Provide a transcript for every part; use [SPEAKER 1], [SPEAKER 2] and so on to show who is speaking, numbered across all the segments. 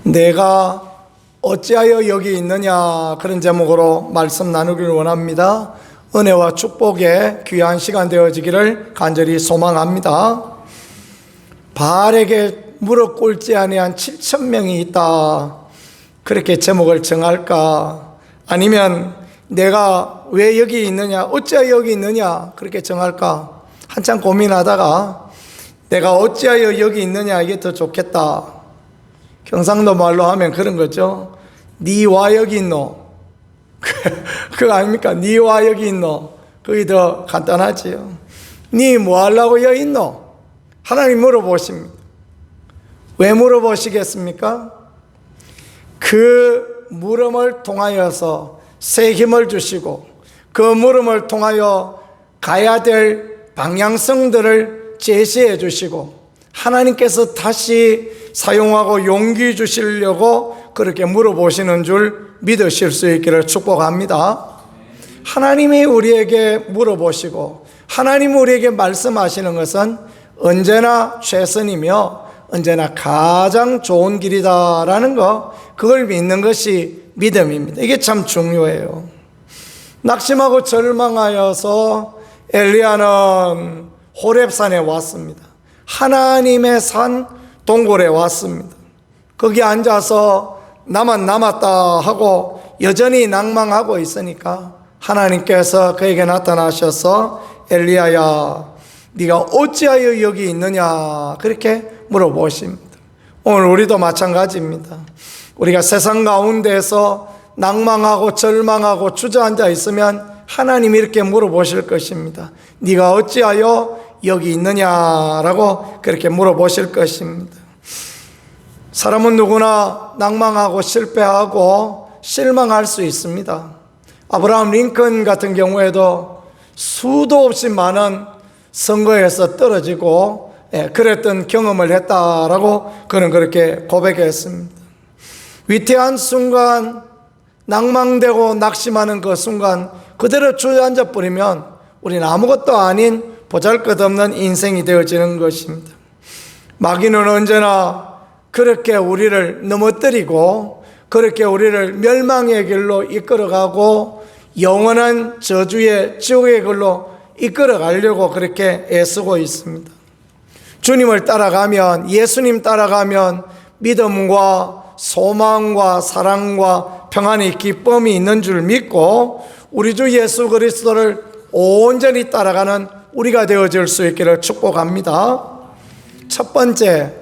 [SPEAKER 1] 내가 어찌하여 여기 있느냐, 그런 제목으로 말씀 나누기를 원합니다. 은혜와 축복의 귀한 시간 되어지기를 간절히 소망합니다. 바알에게 무릎 꿇지 아니한 7,000명이 있다, 그렇게 제목을 정할까? 아니면 내가 왜 여기 있느냐, 어찌하여 여기 있느냐, 그렇게 정할까? 한참 고민하다가 내가 어찌하여 여기 있느냐, 이게 더 좋겠다. 경상도 말로 하면 그런 거죠. 니와 여기 있노? 그거 아닙니까? 니와 여기 있노? 그게 더 간단하지요. 니 뭐 하려고 여기 있노? 하나님 물어보십니다. 왜 물어보시겠습니까? 그 물음을 통하여서 새 힘을 주시고, 그 물음을 통하여 가야 될 방향성들을 제시해 주시고, 하나님께서 다시 사용하고 용기 주시려고 그렇게 물어보시는 줄 믿으실 수 있기를 축복합니다. 하나님이 우리에게 물어보시고 하나님이 우리에게 말씀하시는 것은 언제나 최선이며 언제나 가장 좋은 길이다라는 거, 그걸 믿는 것이 믿음입니다. 이게 참 중요해요. 낙심하고 절망하여서 엘리야는 호렙산에 왔습니다. 하나님의 산 동굴에 왔습니다. 거기 앉아서 나만 남았다 하고 여전히 낭망하고 있으니까 하나님께서 그에게 나타나셔서 엘리야야, 네가 어찌하여 여기 있느냐, 그렇게 물어보십니다. 오늘 우리도 마찬가지입니다. 우리가 세상 가운데서 낭망하고 절망하고 주저앉아 있으면 하나님이 이렇게 물어보실 것입니다. 네가 어찌하여 여기 있느냐라고 그렇게 물어보실 것입니다. 사람은 누구나 낭망하고 실패하고 실망할 수 있습니다. 아브라함 링컨 같은 경우에도 수도 없이 많은 선거에서 떨어지고 그랬던 경험을 했다라고 그는 그렇게 고백했습니다. 위태한 순간, 낭망되고 낙심하는 그 순간 그대로 주저앉아 버리면 우리는 아무것도 아닌 보잘것없는 인생이 되어지는 것입니다. 마귀는 언제나 그렇게 우리를 넘어뜨리고 그렇게 우리를 멸망의 길로 이끌어가고 영원한 저주의 지옥의 길로 이끌어가려고 그렇게 애쓰고 있습니다. 주님을 따라가면, 예수님 따라가면 믿음과 소망과 사랑과 평안의 기쁨이 있는 줄 믿고 우리 주 예수 그리스도를 온전히 따라가는 우리가 되어질 수 있기를 축복합니다. 첫 번째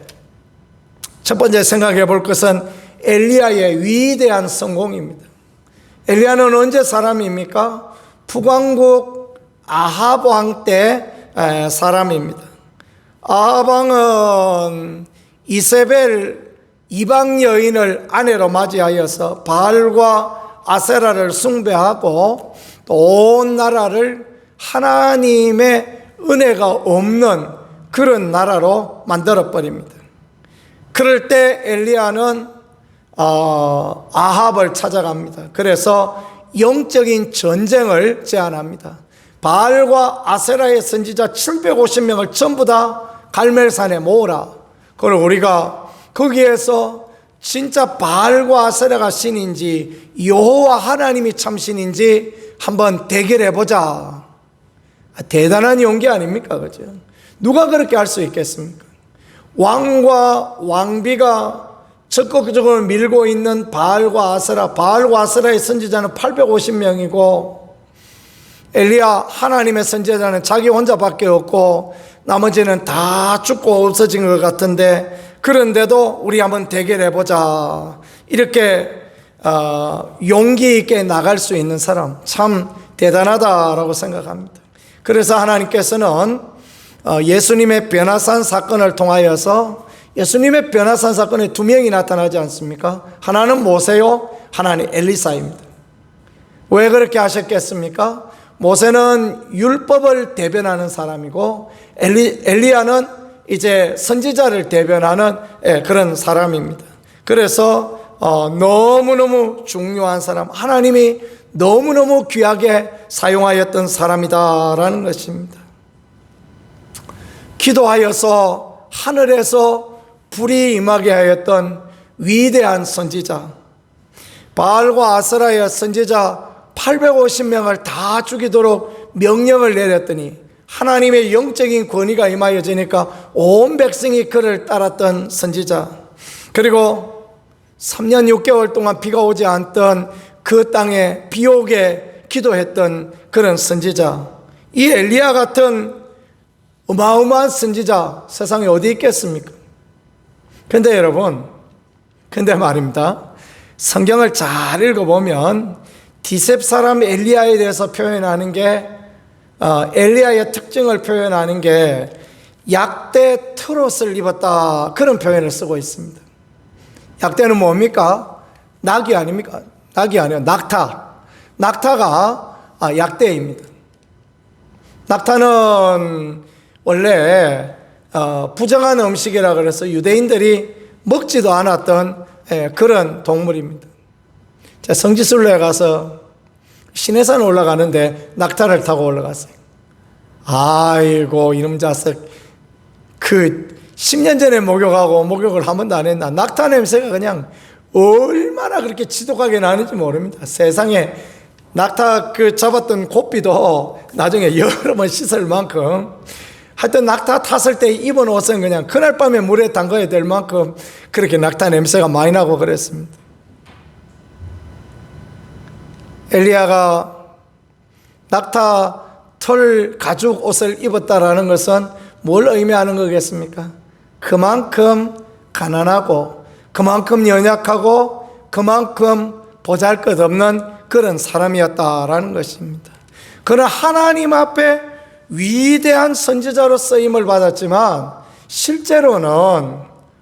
[SPEAKER 1] 생각해 볼 것은 엘리야의 위대한 성공입니다. 엘리야는 언제 사람입니까? 북왕국 아합 왕 때 사람입니다. 아합 왕은 이세벨 이방 여인을 아내로 맞이하여서 바알과 아세라를 숭배하고 또 온 나라를 하나님의 은혜가 없는 그런 나라로 만들어버립니다. 그럴 때 엘리야는 아합을 찾아갑니다. 그래서 영적인 전쟁을 제안합니다. 바알과 아세라의 선지자 750명을 전부 다 갈멜산에 모으라. 그걸 우리가 거기에서 진짜 바알과 아세라가 신인지 여호와 하나님이 참 신인지 한번 대결해보자. 대단한 용기 아닙니까? 그죠? 누가 그렇게 할 수 있겠습니까? 왕과 왕비가 적극적으로 밀고 있는 바알과 아세라의 선지자는 850명이고 엘리야 하나님의 선지자는 자기 혼자밖에 없고 나머지는 다 죽고 없어진 것 같은데, 그런데도 우리 한번 대결해보자, 이렇게 용기 있게 나갈 수 있는 사람 참 대단하다라고 생각합니다. 그래서 하나님께서는 예수님의 변화산 사건을 통하여서, 예수님의 변화산 사건에 두 명이 나타나지 않습니까? 하나는 모세요, 하나는 엘리사입니다. 왜 그렇게 하셨겠습니까? 모세는 율법을 대변하는 사람이고 엘리야는 이제 선지자를 대변하는 그런 사람입니다. 그래서 너무너무 중요한 사람, 하나님이 너무너무 귀하게 사용하였던 사람이다라는 것입니다. 기도하여서 하늘에서 불이 임하게 하였던 위대한 선지자, 바알과 아스라의 선지자 850명을 다 죽이도록 명령을 내렸더니 하나님의 영적인 권위가 임하여지니까 온 백성이 그를 따랐던 선지자, 그리고 3년 6개월 동안 비가 오지 않던 그 땅에 비 오게 기도했던 그런 선지자, 이 엘리야 같은 어마어마한 선지자 세상에 어디 있겠습니까? 근데 여러분, 근데 말입니다, 성경을 잘 읽어보면 디셉 사람 엘리야에 대해서 표현하는 게 엘리야의 특징을 표현하는 게 약대 트롯을 입었다, 그런 표현을 쓰고 있습니다. 약대는 뭡니까? 낙이 아닙니까? 낙이 아니에요. 낙타가 약대입니다. 낙타는 원래 부정한 음식이라 그래서 유대인들이 먹지도 않았던 그런 동물입니다. 제가 성지순례에 가서 시내산 올라가는데 낙타를 타고 올라갔어요. 아이고 이놈 자식, 그 10년 전에 목욕을 한 번도 안 했나. 낙타 냄새가 그냥 얼마나 그렇게 지독하게 나는지 모릅니다. 세상에 낙타 그 잡았던 고삐도 나중에 여러 번 씻을 만큼, 하여튼 낙타 탔을 때 입은 옷은 그냥 그날 밤에 물에 담가야 될 만큼 그렇게 낙타 냄새가 많이 나고 그랬습니다. 엘리야가 낙타 털 가죽 옷을 입었다라는 것은 뭘 의미하는 거겠습니까? 그만큼 가난하고 그만큼 연약하고 그만큼 보잘것없는 그런 사람이었다라는 것입니다. 그는 하나님 앞에 위대한 선지자로 쓰임을 받았지만 실제로는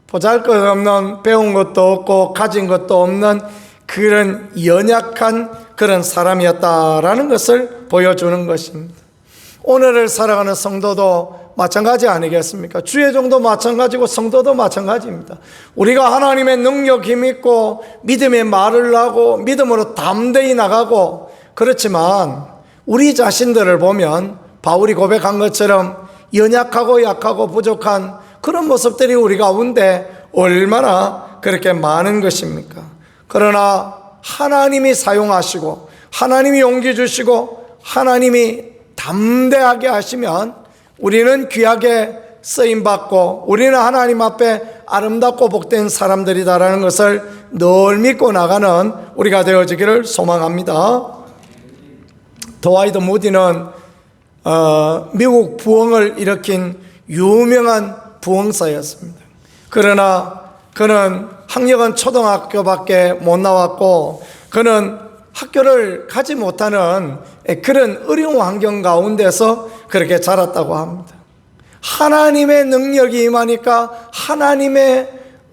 [SPEAKER 1] 보잘것없는, 배운 것도 없고 가진 것도 없는 그런 연약한 그런 사람이었다라는 것을 보여주는 것입니다. 오늘을 살아가는 성도도 마찬가지 아니겠습니까? 주의 종도 마찬가지고 성도도 마찬가지입니다. 우리가 하나님의 능력 힘있고 믿음의 말을 하고 믿음으로 담대히 나가고, 그렇지만 우리 자신들을 보면 바울이 고백한 것처럼 연약하고 약하고 부족한 그런 모습들이 우리 가운데 얼마나 그렇게 많은 것입니까? 그러나 하나님이 사용하시고 하나님이 용기 주시고 하나님이 담대하게 하시면 우리는 귀하게 쓰임받고 우리는 하나님 앞에 아름답고 복된 사람들이다라는 것을 늘 믿고 나가는 우리가 되어지기를 소망합니다. 드와이트 무디는 미국 부흥을 일으킨 유명한 부흥사였습니다. 그러나 그는 학력은 초등학교밖에 못 나왔고 그는 학교를 가지 못하는 그런 어려운 환경 가운데서 그렇게 자랐다고 합니다. 하나님의 능력이 임하니까, 하나님의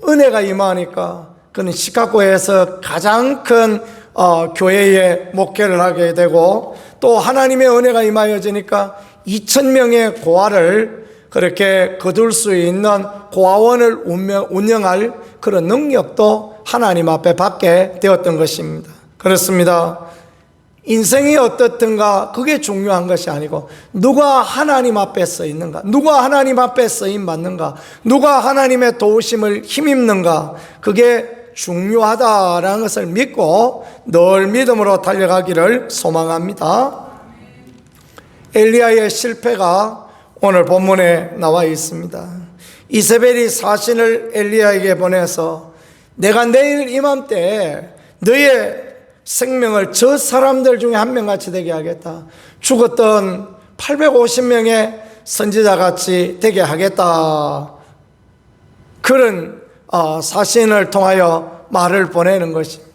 [SPEAKER 1] 은혜가 임하니까 그는 시카고에서 가장 큰 교회에 목회를 하게 되고, 또 하나님의 은혜가 임하여지니까 2,000명의 고아를 그렇게 거둘 수 있는 고아원을 운영할 그런 능력도 하나님 앞에 받게 되었던 것입니다. 그렇습니다. 인생이 어떻든가 그게 중요한 것이 아니고 누가 하나님 앞에 서 있는가, 누가 하나님 앞에 쓰임 받는가, 누가 하나님의 도우심을 힘입는가, 그게 중요하다라는 것을 믿고 늘 믿음으로 달려가기를 소망합니다. 엘리야의 실패가 오늘 본문에 나와 있습니다. 이세벨이 사신을 엘리야에게 보내서 내가 내일 이맘때 너의 생명을 저 사람들 중에 한 명같이 되게 하겠다, 죽었던 850명의 선지자같이 되게 하겠다, 그런 사신을 통하여 말을 보내는 것입니다.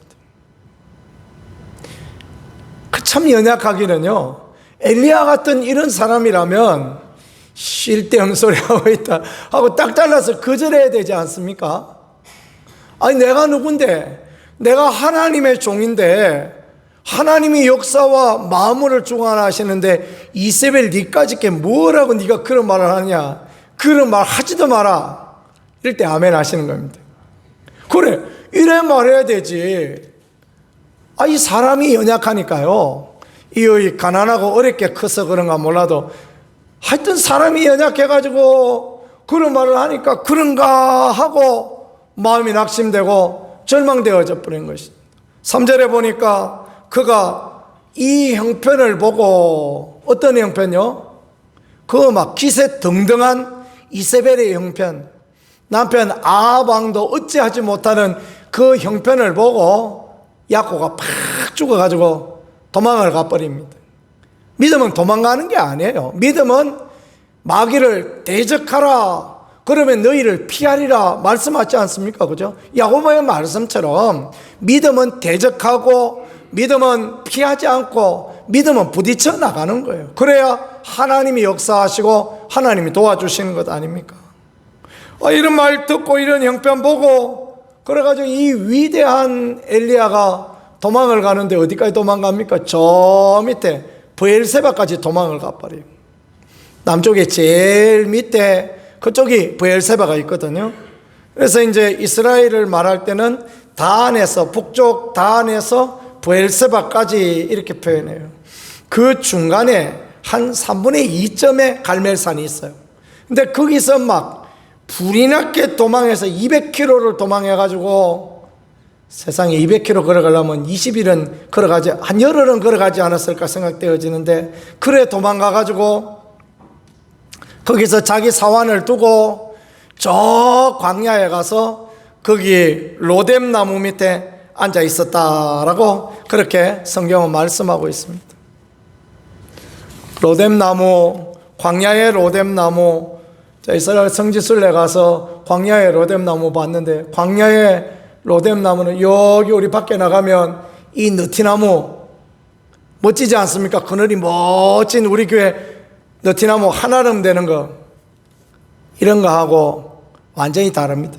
[SPEAKER 1] 참 연약하기는요, 엘리야 같은 이런 사람이라면 쉴데없는 소리 하고 있다 하고 딱 잘라서 거절해야 되지 않습니까? 아니 내가 누군데, 내가 하나님의 종인데 하나님이 역사와 마음을 주관하시는데 이세벨 니까짓 게 뭐라고 네가 그런 말을 하냐, 그런 말 하지도 마라, 이럴 때 아멘 하시는 겁니다. 그래 이래 말해야 되지. 이 사람이 연약하니까요, 이 가난하고 어렵게 커서 그런가 몰라도 하여튼 사람이 연약해가지고 그런 말을 하니까 그런가 하고 마음이 낙심되고 절망되어져 버린 것입니다. 3절에 보니까 그가 이 형편을 보고, 어떤 형편요? 그 막 기세 등등한 이세벨의 형편, 남편 아합 왕도 어찌하지 못하는 그 형편을 보고 야곱가 팍 죽어가지고 도망을 가버립니다. 믿음은 도망가는 게 아니에요. 믿음은 마귀를 대적하라, 그러면 너희를 피하리라 말씀하지 않습니까? 그죠? 야고보의 말씀처럼 믿음은 대적하고, 믿음은 피하지 않고, 믿음은 부딪혀 나가는 거예요. 그래야 하나님이 역사하시고 하나님이 도와주시는 것 아닙니까? 이런 말 듣고 이런 형편 보고, 그래가지고 이 위대한 엘리야가 도망을 가는데 어디까지 도망갑니까? 저 밑에 브엘세바까지 도망을 가버려요. 남쪽에 제일 밑에 그쪽이 브엘세바가 있거든요. 그래서 이제 이스라엘을 말할 때는 다안에서, 북쪽 다안에서 브엘세바까지 이렇게 표현해요. 그 중간에 한 3분의 2점의 갈멜산이 있어요. 근데 거기서 막 불이 나게 도망해서 200km를 도망해가지고, 세상에 200km 걸어가려면 20일은 걸어가지, 한 열흘은 걸어가지 않았을까 생각되어지는데, 그래 도망가가지고 거기서 자기 사환을 두고 저 광야에 가서 거기 로뎀 나무 밑에 앉아 있었다라고 그렇게 성경은 말씀하고 있습니다. 로뎀 나무, 광야의 로뎀 나무. 자, 이스라엘 성지순례 가서 광야의 로뎀 나무 봤는데, 광야의 로뎀 나무는 여기 우리 밖에 나가면 이 느티나무 멋지지 않습니까? 그늘이 멋진 우리 교회 느티나무 한아름 되는 거, 이런 거 하고 완전히 다릅니다.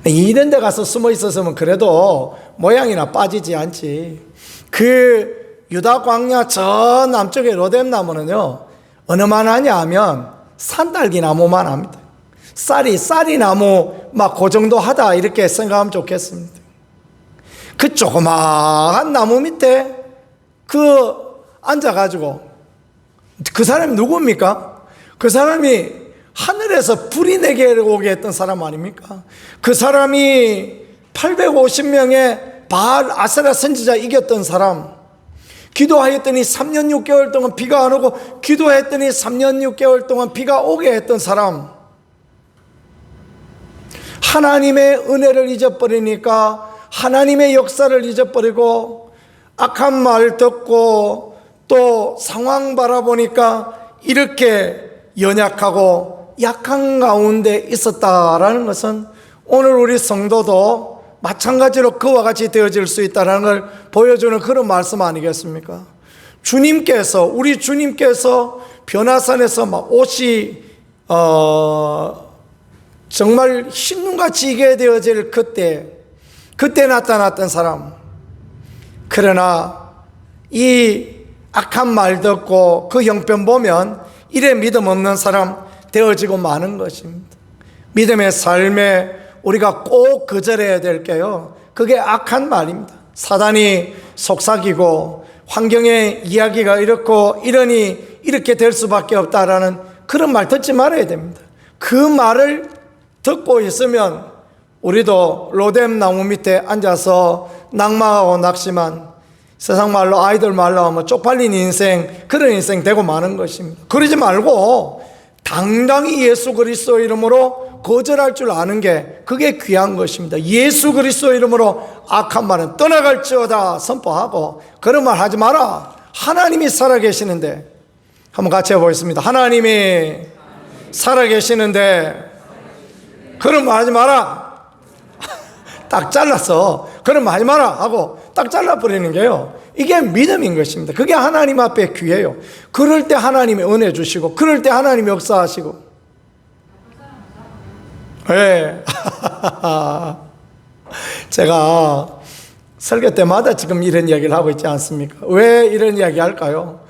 [SPEAKER 1] 이런 데 가서 숨어 있었으면 그래도 모양이나 빠지지 않지. 그 유다 광야 저 남쪽의 로뎀 나무는요, 어느만 하냐 하면 산딸기 나무만 합니다. 쌀이 나무 막 그 정도 하다 이렇게 생각하면 좋겠습니다. 그 조그마한 나무 밑에 앉아가지고, 그 사람이 누굽니까? 그 사람이 하늘에서 불이 내게 오게 했던 사람 아닙니까? 그 사람이 850명의 바알 아세라 선지자 이겼던 사람, 기도하였더니 3년 6개월 동안 비가 안 오고, 기도했더니 3년 6개월 동안 비가 오게 했던 사람, 하나님의 은혜를 잊어버리니까 하나님의 역사를 잊어버리고, 악한 말 듣고 또 상황 바라보니까 이렇게 연약하고 약한 가운데 있었다라는 것은 오늘 우리 성도도 마찬가지로 그와 같이 되어질 수 있다는 걸 보여주는 그런 말씀 아니겠습니까? 우리 주님께서 변화산에서 막 옷이 정말 흰눈같이 익게 되어질 그때 나타났던 사람. 그러나 이 악한 말 듣고 그 형편 보면 이래 믿음 없는 사람 되어지고 마는 것입니다. 믿음의 삶에 우리가 꼭 거절해야 될 게요, 그게 악한 말입니다. 사단이 속삭이고 환경의 이야기가 이렇고 이러니 이렇게 될 수밖에 없다라는 그런 말 듣지 말아야 됩니다. 그 말을 듣고 있으면 우리도 로뎀 나무 밑에 앉아서 낙망하고 낙심한, 세상 말로 아이들 말로 하면 쪽팔린 인생, 그런 인생 되고 마는 것입니다. 그러지 말고 당당히 예수 그리스도 이름으로 거절할 줄 아는 게 그게 귀한 것입니다. 예수 그리스도 이름으로 악한 말은 떠나갈지어다 선포하고, 그런 말 하지 마라. 하나님이 살아계시는데, 한번 같이 해보겠습니다. 하나님이 살아계시는데 그런 말 하지 마라. 딱 잘라서 그런 말 하지 마라 하고 딱 잘라버리는 게요, 이게 믿음인 것입니다. 그게 하나님 앞에 귀해요. 그럴 때 하나님이 은혜 주시고, 그럴 때 하나님이 역사하시고. 네. 제가 설교 때마다 지금 이런 이야기를 하고 있지 않습니까? 왜 이런 이야기 할까요?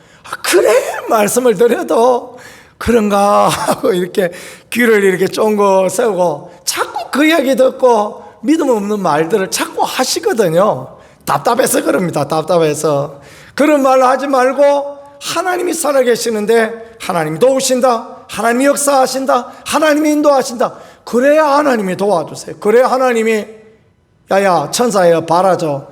[SPEAKER 1] 그래 말씀을 드려도 그런가 하고 이렇게 귀를 이렇게 쫑긋 세우고 자꾸 그 이야기 듣고 믿음 없는 말들을 자꾸 하시거든요. 답답해서 그럽니다. 답답해서. 그런 말 하지 말고 하나님이 살아계시는데 하나님이 도우신다, 하나님이 역사하신다, 하나님이 인도하신다. 그래야 하나님이 도와주세요. 그래야 하나님이 야야 천사여 봐라 저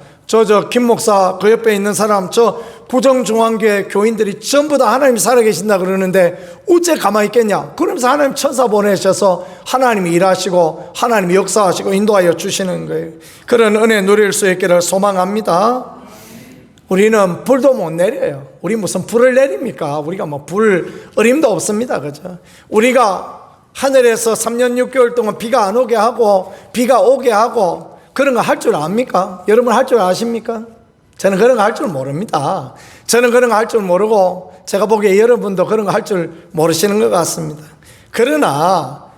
[SPEAKER 1] 김 목사 그 옆에 있는 사람 저 구정중앙교회 교인들이 전부 다 하나님이 살아계신다 그러는데 어째 가만히 있겠냐. 그러면서 하나님 천사 보내셔서 하나님이 일하시고 하나님이 역사하시고 인도하여 주시는 거예요. 그런 은혜 누릴 수 있기를 소망합니다. 우리는 불도 못 내려요. 우리 무슨 불을 내립니까? 우리가 뭐 불 어림도 없습니다. 그죠? 우리가 하늘에서 3년 6개월 동안 비가 안 오게 하고 비가 오게 하고 그런 거 할 줄 압니까? 여러분 할 줄 아십니까? 저는 그런 거 할 줄 모릅니다. 저는 그런 거 할 줄 모르고 제가 보기에 여러분도 그런 거 할 줄 모르시는 것 같습니다. 그러나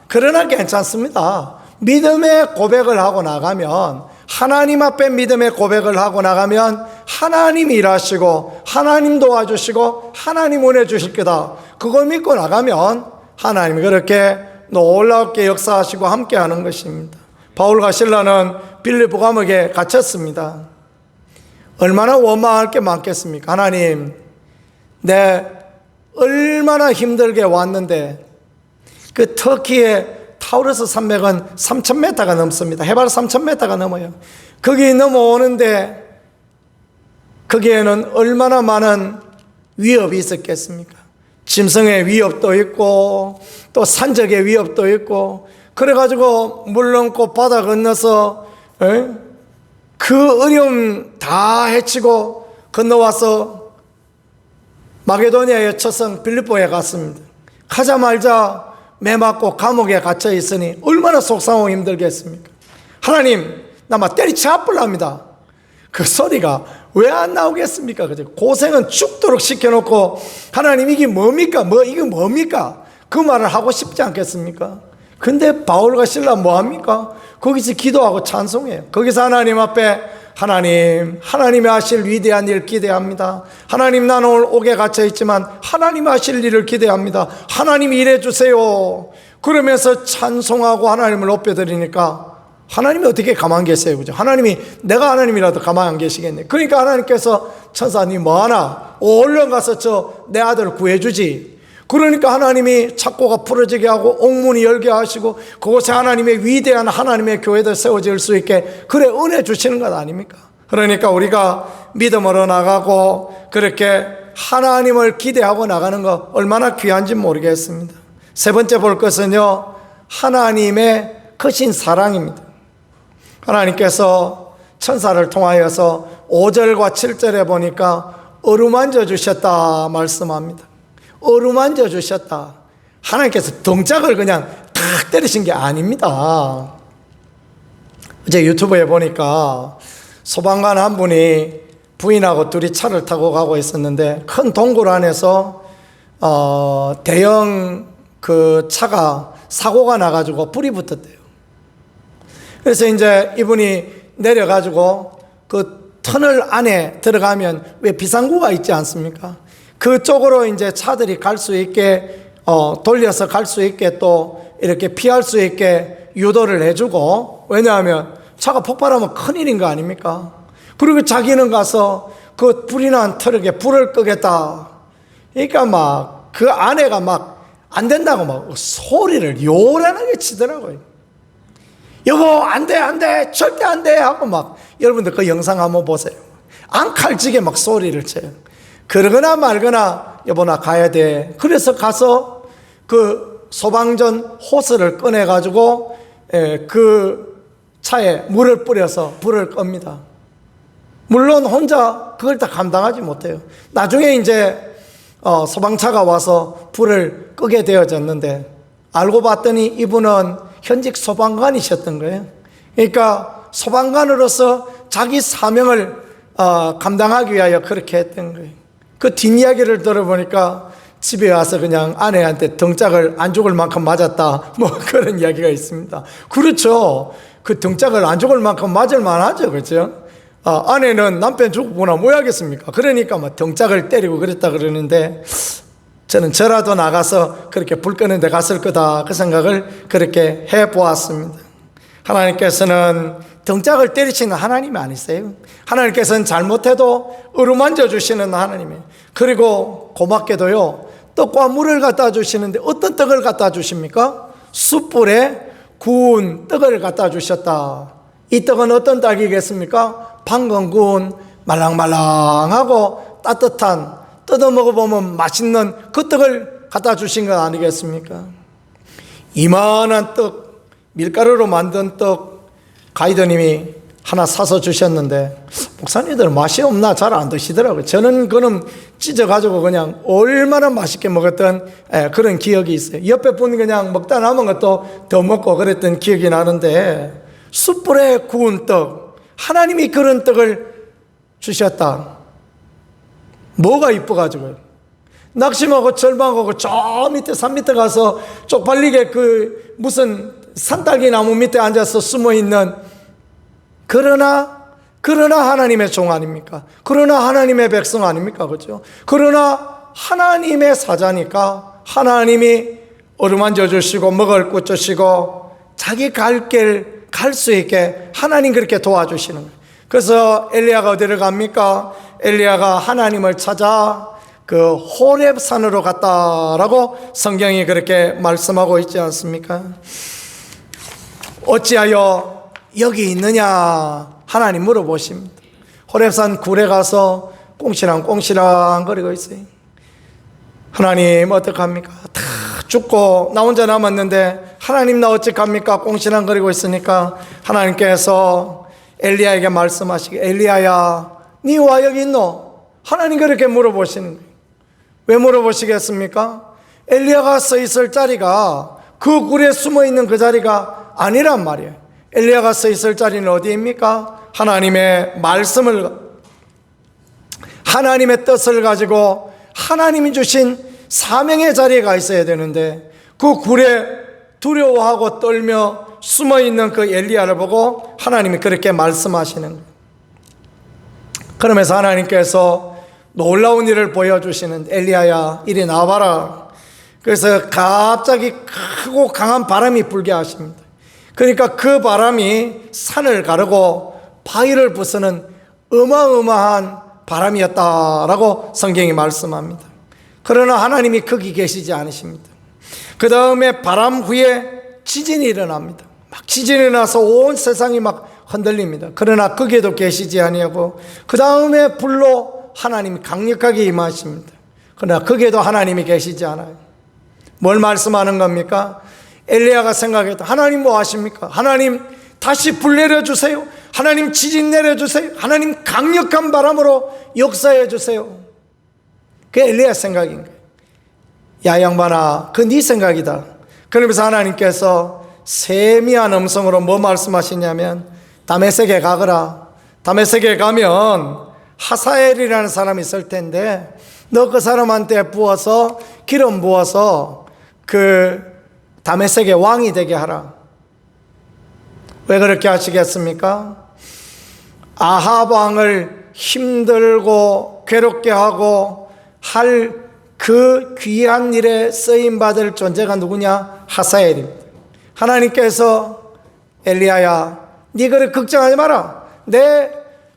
[SPEAKER 1] 괜찮습니다. 믿음의 고백을 하고 나가면 하나님 앞에 믿음의 고백을 하고 나가면 하나님 일하시고 하나님 도와주시고 하나님 은혜 주실 거다. 그걸 믿고 나가면 하나님이 그렇게 놀랍게 역사하시고 함께하는 것입니다. 바울과 실라는 빌립보 감옥에 갇혔습니다. 얼마나 원망할 게 많겠습니까? 하나님, 내 얼마나 힘들게 왔는데 그 터키의 타우르스 산맥은 3,000m가 넘습니다. 해발 3,000m가 넘어요. 거기 넘어오는데 거기에는 얼마나 많은 위협이 있었겠습니까? 짐승의 위협도 있고 또 산적의 위협도 있고 그래가지고 물 넘고 바다 건너서 그 어려움 다 헤치고 건너와서 마게도니아의 첫성 빌립보에 갔습니다. 가자마자 매 맞고 감옥에 갇혀 있으니 얼마나 속상하고 힘들겠습니까? 하나님, 나 막 때리쳐 아플랍니다. 그 소리가 왜 안 나오겠습니까? 그죠? 고생은 죽도록 시켜놓고 하나님 이게 뭡니까? 이게 뭡니까? 그 말을 하고 싶지 않겠습니까? 근데 바울과 실라 뭐합니까? 거기서 기도하고 찬송해요. 거기서 하나님 앞에 하나님이 하실 위대한 일 기대합니다. 하나님, 나는 오늘 옥에 갇혀 있지만 하나님 하실 일을 기대합니다. 하나님 일해 주세요. 그러면서 찬송하고 하나님을 높여드리니까 하나님이 어떻게 가만히 계세요? 그죠? 내가 하나님이라도 가만히 안 계시겠네. 그러니까 하나님께서 천사님 뭐하나? 얼른 가서 내 아들을 구해주지. 그러니까 하나님이 착고가 풀어지게 하고 옥문이 열게 하시고 그곳에 하나님의 위대한 하나님의 교회들 세워질 수 있게 그래 은혜 주시는 것 아닙니까? 그러니까 우리가 믿음으로 나가고 그렇게 하나님을 기대하고 나가는 거 얼마나 귀한지 모르겠습니다. 세 번째 볼 것은요, 하나님의 크신 사랑입니다. 하나님께서 천사를 통하여서 5절과 7절에 보니까 어루만져 주셨다 말씀합니다. 어루만져 주셨다. 하나님께서 동작을 그냥 탁 때리신 게 아닙니다. 어제 유튜브에 보니까 소방관 한 분이 부인하고 둘이 차를 타고 가고 있었는데 큰 동굴 안에서 대형 그 차가 사고가 나가지고 불이 붙었대요. 그래서 이제 이분이 내려가지고 그 터널 안에 들어가면 왜 비상구가 있지 않습니까? 그쪽으로 이제 차들이 갈 수 있게 돌려서 갈 수 있게 또 이렇게 피할 수 있게 유도를 해주고, 왜냐하면 차가 폭발하면 큰일인 거 아닙니까? 그리고 자기는 가서 그 불이 난 트럭에 불을 끄겠다. 그러니까 막 그 아내가 막 안 된다고 막 소리를 요란하게 치더라고요. 여보 안 돼 절대 안 돼 하고 막, 여러분들 그 영상 한번 보세요. 앙칼지게 막 소리를 쳐요. 그러거나 말거나 여보 나 가야 돼. 그래서 가서 그 소방전 호스를 꺼내 가지고 그 차에 물을 뿌려서 불을 끕니다. 물론 혼자 그걸 다 감당하지 못해요. 나중에 이제 소방차가 와서 불을 끄게 되어졌는데, 알고 봤더니 이분은 현직 소방관이셨던 거예요. 그러니까 소방관으로서 자기 사명을 감당하기 위하여 그렇게 했던 거예요. 그 뒷이야기를 들어보니까 집에 와서 그냥 아내한테 등짝을 안 죽을 만큼 맞았다, 뭐 그런 이야기가 있습니다. 그렇죠. 그 등짝을 안 죽을 만큼 맞을 만하죠. 그렇죠. 아내는 남편 죽구나 뭐 하겠습니까? 그러니까 뭐 등짝을 때리고 그랬다 그러는데, 저는 저라도 나가서 그렇게 불 끄는 데 갔을 거다, 그 생각을 그렇게 해보았습니다. 하나님께서는 등짝을 때리시는 하나님이 아니세요. 하나님께서는 잘못해도 어루만져 주시는 하나님이에요. 그리고 고맙게도요, 떡과 물을 갖다 주시는데 어떤 떡을 갖다 주십니까? 숯불에 구운 떡을 갖다 주셨다. 이 떡은 어떤 떡이겠습니까? 방금 구운 말랑말랑하고 따뜻한, 뜯어 먹어보면 맛있는 그 떡을 갖다 주신 것 아니겠습니까? 이만한 떡, 밀가루로 만든 떡 가이드님이 하나 사서 주셨는데, 목사님들은 맛이 없나 잘 안 드시더라고요. 저는 그놈 찢어가지고 그냥 얼마나 맛있게 먹었던 그런 기억이 있어요. 옆에 분 그냥 먹다 남은 것도 더 먹고 그랬던 기억이 나는데, 숯불에 구운 떡, 하나님이 그런 떡을 주셨다. 뭐가 이뻐가지고요. 낙심하고 절망하고 저 밑에 산 밑에 가서 쪽팔리게 그 무슨 산딸기 나무 밑에 앉아서 숨어있는, 그러나 하나님의 종 아닙니까? 그러나 하나님의 백성 아닙니까? 그렇죠? 그러나 하나님의 사자니까 하나님이 어루만져 주시고 먹을 것 주시고 자기 갈 길 갈 수 있게 하나님 그렇게 도와주시는 거예요. 그래서 엘리야가 어디를 갑니까? 엘리야가 하나님을 찾아 그 호렙산으로 갔다라고 성경이 그렇게 말씀하고 있지 않습니까? 어찌하여 여기 있느냐 하나님 물어보십니다. 호렙산 굴에 가서 꽁시랑 거리고 있어요. 하나님 어떡합니까? 다 죽고 나 혼자 남았는데 하나님 나 어떡합니까? 꽁시랑 거리고 있으니까 하나님께서 엘리야에게 말씀하시기, 엘리야야 니 와 여기 있노? 하나님 그렇게 물어보시는 거예요. 왜 물어보시겠습니까? 엘리야가 서 있을 자리가 그 굴에 숨어 있는 그 자리가 아니란 말이에요. 엘리야가 서 있을 자리는 어디입니까? 하나님의 말씀을, 하나님의 뜻을 가지고 하나님이 주신 사명의 자리에 가 있어야 되는데, 그 굴에 두려워하고 떨며 숨어있는 그 엘리야를 보고 하나님이 그렇게 말씀하시는 거예요. 그러면서 하나님께서 놀라운 일을 보여주시는, 엘리야야 이리 나와봐라. 그래서 갑자기 크고 강한 바람이 불게 하십니다. 그러니까 그 바람이 산을 가르고 바위를 부수는 어마어마한 바람이었다라고 성경이 말씀합니다. 그러나 하나님이 거기 계시지 않으십니다. 그 다음에 바람 후에 지진이 일어납니다. 막 지진이 나서 온 세상이 막 흔들립니다. 그러나 거기에도 계시지 아니하고, 그 다음에 불로 하나님이 강력하게 임하십니다. 그러나 거기에도 하나님이 계시지 않아요. 뭘 말씀하는 겁니까? 엘리야가 생각했다. 하나님 뭐 하십니까? 하나님 다시 불 내려주세요. 하나님 지진 내려주세요. 하나님 강력한 바람으로 역사해 주세요. 그게 엘리야 생각인 거예요. 야 양반아, 그 네 생각이다. 그러면서 하나님께서 세미한 음성으로 뭐 말씀하시냐면, 다메섹에 가거라. 다메섹에 가면 하사엘이라는 사람이 있을 텐데 너 그 사람한테 부어서 기름 부어서 그 다메섹의 왕이 되게 하라. 왜 그렇게 하시겠습니까? 아합 왕을 힘들고 괴롭게 하고 할 그 귀한 일에 쓰임받을 존재가 누구냐? 하사엘입니다. 하나님께서 엘리야야 네 그래 걱정하지 마라. 내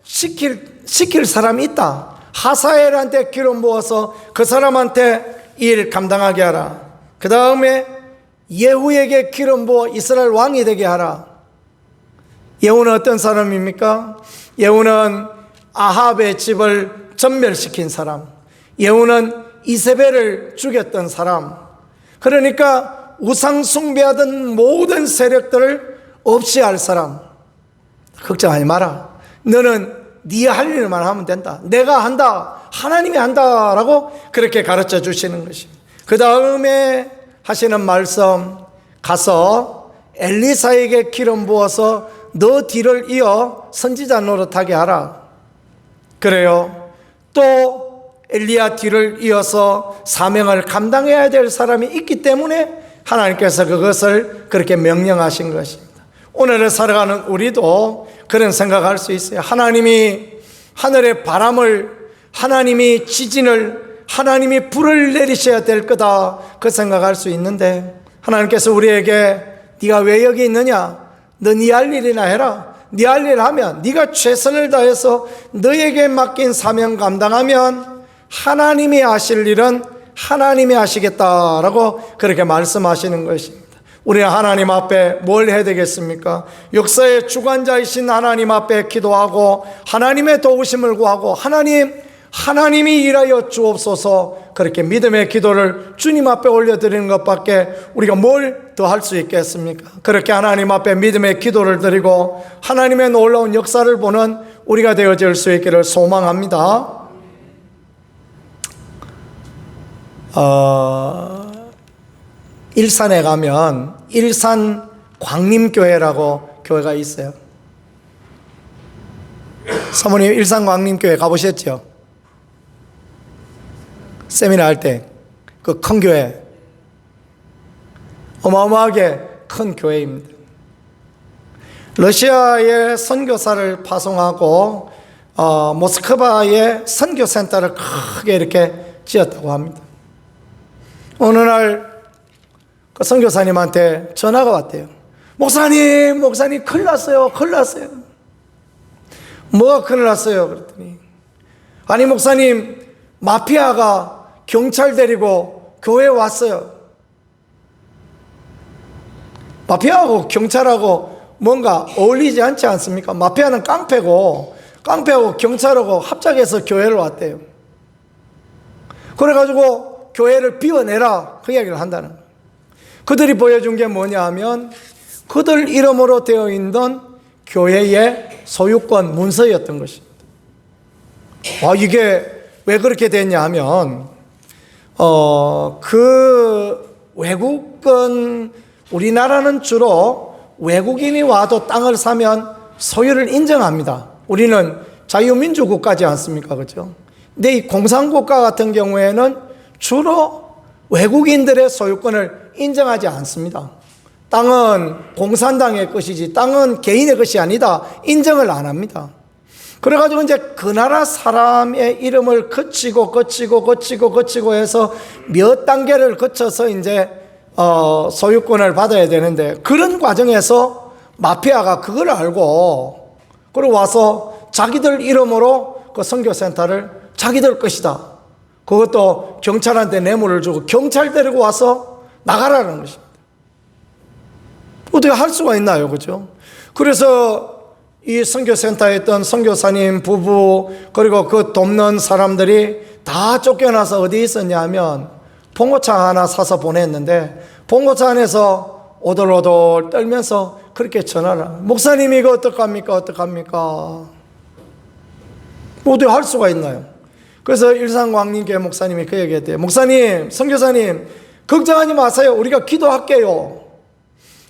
[SPEAKER 1] 시킬 사람이 있다. 하사엘한테 기름 부어서 그 사람한테 일 감당하게 하라. 그 다음에 예후에게 기름 부어 이스라엘 왕이 되게 하라. 예후는 어떤 사람입니까? 예후는 아합의 집을 전멸시킨 사람, 예후는 이세벨을 죽였던 사람. 그러니까 우상 숭배하던 모든 세력들을 없이 할 사람. 걱정하지 마라. 너는 네 할 일만 하면 된다. 내가 한다. 하나님이 한다라고 그렇게 가르쳐 주시는 것입니다. 그 다음에 하시는 말씀, 가서 엘리사에게 기름 부어서 너 뒤를 이어 선지자 노릇하게 하라. 그래요. 또 엘리야 뒤를 이어서 사명을 감당해야 될 사람이 있기 때문에 하나님께서 그것을 그렇게 명령하신 것입니다. 오늘을 살아가는 우리도 그런 생각할 수 있어요. 하나님이 하늘의 바람을, 하나님이 지진을, 하나님이 불을 내리셔야 될 거다, 그 생각할 수 있는데 하나님께서 우리에게 네가 왜 여기 있느냐? 너 네 할 일이나 해라. 네 할 일 하면, 네가 최선을 다해서 너에게 맡긴 사명 감당하면 하나님이 하실 일은 하나님이 하시겠다라고 그렇게 말씀하시는 것입니다. 우리는 하나님 앞에 뭘 해야 되겠습니까? 역사의 주관자이신 하나님 앞에 기도하고 하나님의 도우심을 구하고 하나님이 일하여 주옵소서, 그렇게 믿음의 기도를 주님 앞에 올려드리는 것밖에 우리가 뭘 더 할 수 있겠습니까? 그렇게 하나님 앞에 믿음의 기도를 드리고 하나님의 놀라운 역사를 보는 우리가 되어질 수 있기를 소망합니다. 일산에 가면 일산 광림교회라고 교회가 있어요. 사모님 일산 광림교회 가보셨죠? 세미나 할 때 그 큰 교회, 어마어마하게 큰 교회입니다. 러시아에 선교사를 파송하고 모스크바에 선교센터를 크게 이렇게 지었다고 합니다. 어느 날 그 선교사님한테 전화가 왔대요. 목사님 큰일 났어요. 뭐가 큰일 났어요? 그랬더니, 아니 목사님, 마피아가 경찰 데리고 교회에 왔어요. 마피아하고 경찰하고 뭔가 어울리지 않지 않습니까? 마피아는 깡패고 경찰하고 합작해서 교회를 왔대요. 그래가지고 교회를 비워내라, 그 이야기를 한다는 거예요. 그들이 보여준 게 뭐냐 하면 그들 이름으로 되어 있는 교회의 소유권 문서였던 것입니다. 이게 왜 그렇게 됐냐 하면 그 외국은, 우리나라는 주로 외국인이 와도 땅을 사면 소유를 인정합니다. 우리는 자유민주국가지 않습니까? 그렇죠? 근데 이 공산국가 같은 경우에는 주로 외국인들의 소유권을 인정하지 않습니다. 땅은 공산당의 것이지 땅은 개인의 것이 아니다, 인정을 안 합니다. 그래가지고 이제 그 나라 사람의 이름을 거치고 해서 몇 단계를 거쳐서 이제 소유권을 받아야 되는데, 그런 과정에서 마피아가 그걸 알고 그리고 와서 자기들 이름으로 그 선교센터를 자기들 것이다, 그것도 경찰한테 뇌물을 주고 경찰 데리고 와서 나가라는 것입니다. 어떻게 할 수가 있나요? 그죠? 그래서 이 선교센터에 있던 선교사님 부부, 그리고 그 돕는 사람들이 다 쫓겨나서 어디 있었냐 하면 봉고차 하나 사서 보냈는데, 봉고차 안에서 오돌오돌 떨면서 그렇게 전화를, 목사님 이거 어떡합니까? 어떻게 할 수가 있나요? 그래서 일산광림교회 목사님이 그 얘기했대요. 목사님, 선교사님, 걱정하지 마세요. 우리가 기도할게요.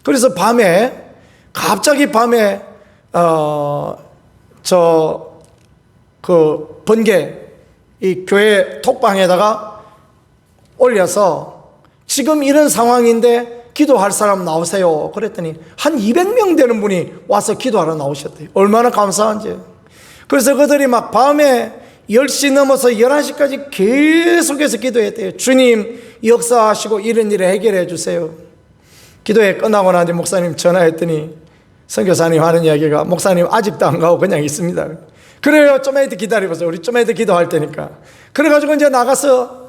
[SPEAKER 1] 그래서 갑자기 밤에 번개, 이 교회 톡방에다가 올려서 지금 이런 상황인데 기도할 사람 나오세요. 그랬더니 한 200명 되는 분이 와서 기도하러 나오셨대요. 얼마나 감사한지. 그래서 그들이 막 밤에 10시 넘어서 11시까지 계속해서 기도했대요. 주님 역사하시고 이런 일을 해결해 주세요. 기도회 끝나고 나서 목사님 전화했더니 선교사님 하는 이야기가, 목사님 아직도 안 가고 그냥 있습니다. 그래요, 좀만 더 기다려보세요. 우리 좀만 더 기도할 테니까. 그래가지고 이제 나가서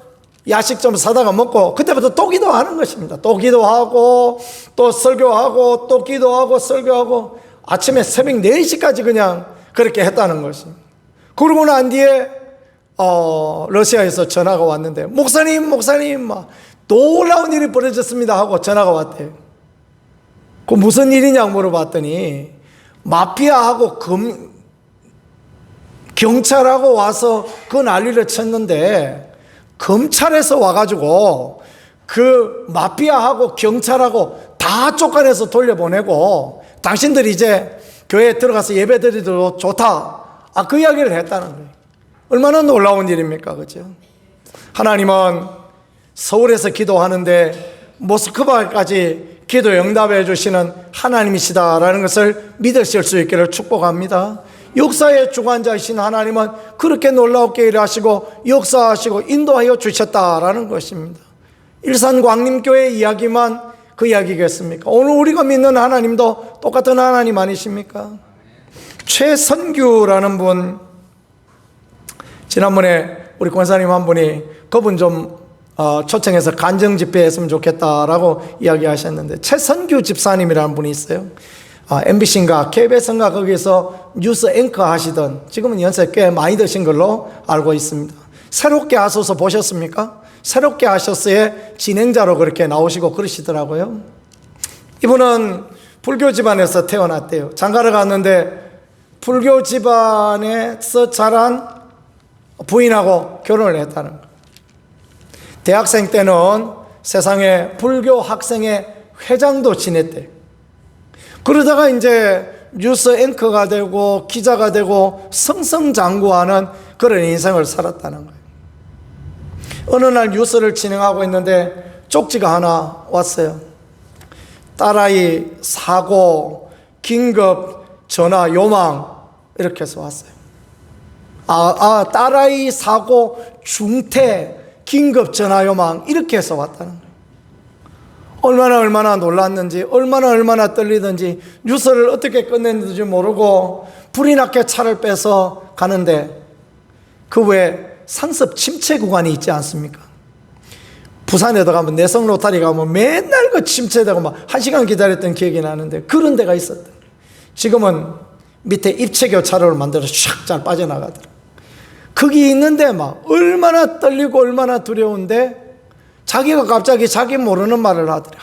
[SPEAKER 1] 야식 좀 사다가 먹고 그때부터 또 기도하는 것입니다. 또 기도하고 또 설교하고 또 기도하고 설교하고 아침에 새벽 4시까지 그냥 그렇게 했다는 것입니다. 그러고 난 뒤에 러시아에서 전화가 왔는데, 목사님 막 놀라운 일이 벌어졌습니다 하고 전화가 왔대요. 그 무슨 일이냐고 물어봤더니 마피아하고 경찰하고 와서 그 난리를 쳤는데, 검찰에서 와가지고 그 마피아하고 경찰하고 다 쫓아내서 돌려보내고 당신들이 이제 교회에 들어가서 예배드리도 좋다, 그 이야기를 했다는 거예요. 얼마나 놀라운 일입니까? 그죠? 하나님은 서울에서 기도하는데 모스크바까지 기도 응답해 주시는 하나님이시다라는 것을 믿으실 수 있기를 축복합니다. 역사의 주관자이신 하나님은 그렇게 놀랍게 일하시고 역사하시고 인도하여 주셨다라는 것입니다. 일산광림교회 이야기만 그 이야기겠습니까? 오늘 우리가 믿는 하나님도 똑같은 하나님 아니십니까? 최선규라는 분, 지난번에 우리 권사님 한 분이, 그분 좀 초청해서 간정 집회 했으면 좋겠다라고 이야기하셨는데, 최선규 집사님이라는 분이 있어요. MBC인가 KBS인가 거기서 뉴스 앵커 하시던, 지금은 연세 꽤 많이 드신 걸로 알고 있습니다. 새롭게 하소서 보셨습니까? 새롭게 하소서의 진행자로 그렇게 나오시고 그러시더라고요. 이분은 불교 집안에서 태어났대요. 장가를 갔는데 불교 집안에서 자란 부인하고 결혼을 했다는 거예요. 대학생 때는 세상에 불교 학생의 회장도 지냈대요. 그러다가 이제 뉴스 앵커가 되고 기자가 되고 승승장구하는 그런 인생을 살았다는 거예요. 어느 날 뉴스를 진행하고 있는데 쪽지가 하나 왔어요. 딸아이 사고, 긴급 전화 요망, 이렇게 해서 왔어요. 딸아이 사고, 중퇴, 긴급 전화 요망, 이렇게 해서 왔다는 거예요. 얼마나 놀랐는지, 얼마나 떨리든지, 뉴스를 어떻게 끝냈는지 모르고 불이 나게 차를 빼서 가는데, 그 외에 상습 침체 구간이 있지 않습니까? 부산에도 가면, 내성 로타리 가면 맨날 그 침체되고 막 1시간 기다렸던 기억이 나는데, 그런 데가 있었던 거예요. 지금은 밑에 입체 교차로를 만들어서 샥 잘 빠져나가더라고요. 거기 있는데 막 얼마나 떨리고 얼마나 두려운데, 자기가 갑자기 자기 모르는 말을 하더래요.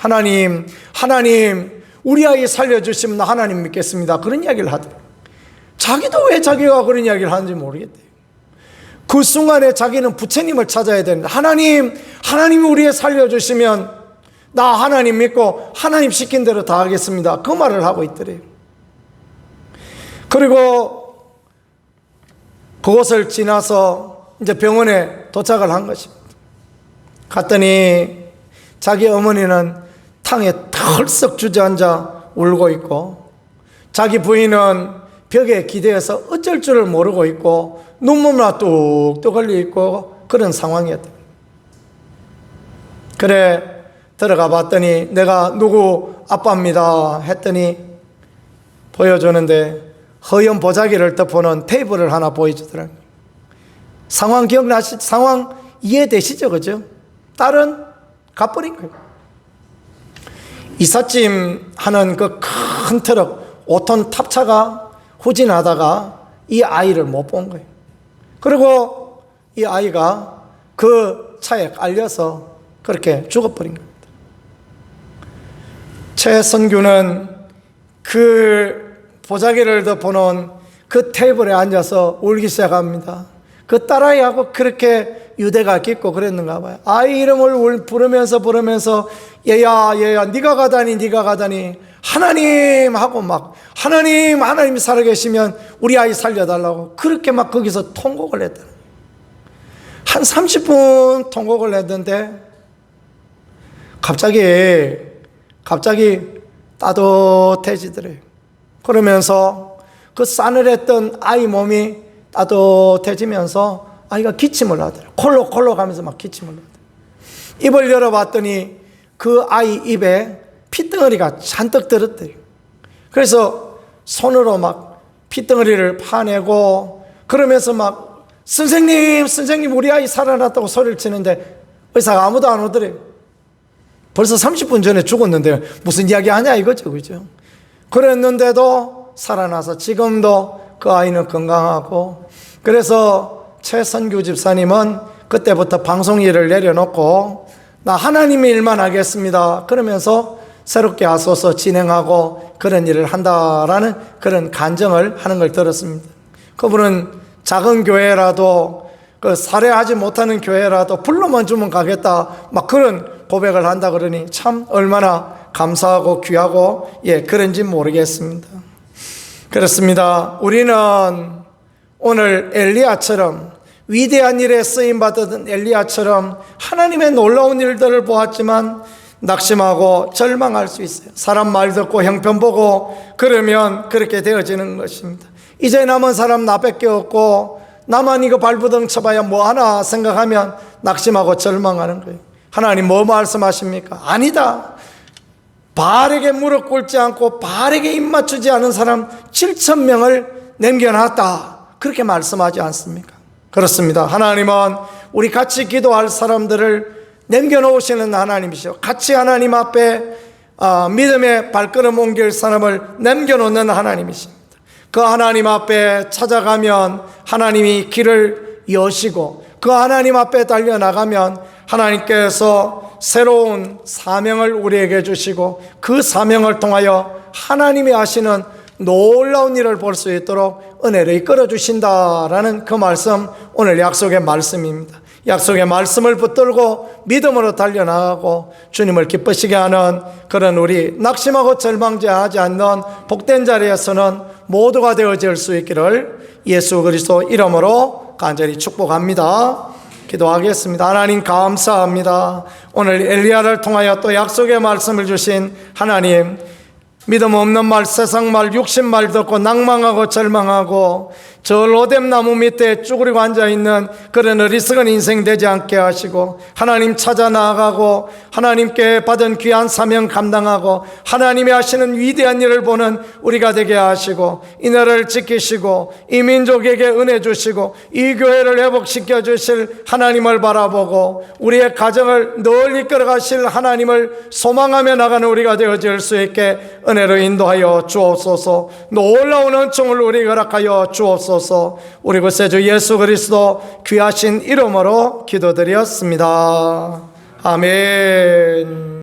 [SPEAKER 1] 하나님, 우리 아이 살려주시면 나 하나님 믿겠습니다. 그런 이야기를 하더래요. 자기도 왜 자기가 그런 이야기를 하는지 모르겠대요. 그 순간에 자기는 부처님을 찾아야 되는데, 하나님이 우리 살려주시면 나 하나님 믿고 하나님 시킨 대로 다 하겠습니다. 그 말을 하고 있더래요. 그리고 그곳을 지나서 이제 병원에 도착을 한 것입니다. 갔더니 자기 어머니는 탕에 털썩 주저앉아 울고 있고, 자기 부인은 벽에 기대어서 어쩔 줄을 모르고 있고 눈물만 뚝뚝 흘려 있고 그런 상황이었다. 그래 들어가 봤더니 내가 누구 아빠입니다 했더니 보여주는데 허연 보자기를 덮어놓은 테이블을 하나 보여주더라고요. 상황 상황 이해되시죠? 그죠? 딸은 가버린 거예요. 이삿짐 하는 그 큰 트럭 5톤 탑차가 후진하다가 이 아이를 못 본 거예요. 그리고 이 아이가 그 차에 깔려서 그렇게 죽어버린 겁니다. 최선규는 그 보자기를 덮어놓은 그 테이블에 앉아서 울기 시작합니다. 그 딸아이하고 그렇게 유대가 깊고 그랬는가 봐요. 아이 이름을 부르면서 얘야 네가 가다니 하나님 하고 막 하나님 살아계시면 우리 아이 살려달라고 그렇게 막 거기서 통곡을 했다. 한 30분 통곡을 했는데 갑자기 따뜻해지더래요. 그러면서 그 싸늘했던 아이 몸이 따뜻해지면서 아이가 기침을 하더래요. 콜록 하면서 막 기침을 하더래요. 입을 열어봤더니 그 아이 입에 핏덩어리가 잔뜩 들었대요. 그래서 손으로 막 핏덩어리를 파내고 그러면서 막 선생님 우리 아이 살아났다고 소리를 치는데 의사가 아무도 안 오더래요. 벌써 30분 전에 죽었는데 무슨 이야기 하냐 이거죠. 그죠? 그랬는데도 살아나서 지금도 그 아이는 건강하고, 그래서 최선규 집사님은 그때부터 방송 일을 내려놓고 나 하나님의 일만 하겠습니다 그러면서 새롭게 하소서 진행하고 그런 일을 한다라는 그런 간증을 하는 걸 들었습니다. 그분은 작은 교회라도 그 살해하지 못하는 교회라도 불러만 주면 가겠다 막 그런 고백을 한다 그러니 참 얼마나 감사하고 귀하고 그런지 모르겠습니다. 그렇습니다. 우리는 오늘 엘리야처럼 위대한 일에 쓰임받았던 엘리야처럼 하나님의 놀라운 일들을 보았지만 낙심하고 절망할 수 있어요. 사람 말 듣고 형편 보고 그러면 그렇게 되어지는 것입니다. 이제 남은 사람 나밖에 없고 나만 이거 발부둥 쳐봐야 뭐하나 생각하면 낙심하고 절망하는 거예요. 하나님 뭐 말씀하십니까? 아니다. 바알에게 무릎 꿇지 않고 바알에게 입 맞추지 않은 사람 7,000명을 남겨놨다 그렇게 말씀하지 않습니까? 그렇습니다. 하나님은 우리 같이 기도할 사람들을 남겨놓으시는 하나님이시오. 같이 하나님 앞에 믿음의 발걸음 옮길 사람을 남겨놓는 하나님이십니다. 그 하나님 앞에 찾아가면 하나님이 길을 여시고, 그 하나님 앞에 달려나가면 하나님께서 새로운 사명을 우리에게 주시고, 그 사명을 통하여 하나님이 하시는 놀라운 일을 볼 수 있도록 은혜를 이끌어 주신다라는 그 말씀, 오늘 약속의 말씀입니다. 약속의 말씀을 붙들고 믿음으로 달려나가고 주님을 기쁘시게 하는 그런 우리 낙심하고 절망하지 않는 복된 자리에서는 모두가 되어질 수 있기를 예수 그리스도 이름으로 간절히 축복합니다. 기도하겠습니다. 하나님 감사합니다. 오늘 엘리야를 통하여 또 약속의 말씀을 주신 하나님, 믿음 없는 말, 세상 말, 육신 말 듣고 낭망하고 절망하고 저 로뎀 나무 밑에 쭈그리고 앉아있는 그런 어리석은 인생 되지 않게 하시고, 하나님 찾아 나아가고 하나님께 받은 귀한 사명 감당하고 하나님이 하시는 위대한 일을 보는 우리가 되게 하시고, 이 나라를 지키시고 이 민족에게 은혜 주시고 이 교회를 회복시켜 주실 하나님을 바라보고 우리의 가정을 늘 이끌어 가실 하나님을 소망하며 나가는 우리가 되어질 수 있게 은혜로 인도하여 주옵소서. 놀라운 은총을 우리에게 허락하여 주옵소서. 우리 구세주 예수 그리스도 귀하신 이름으로 기도드렸습니다. 아멘.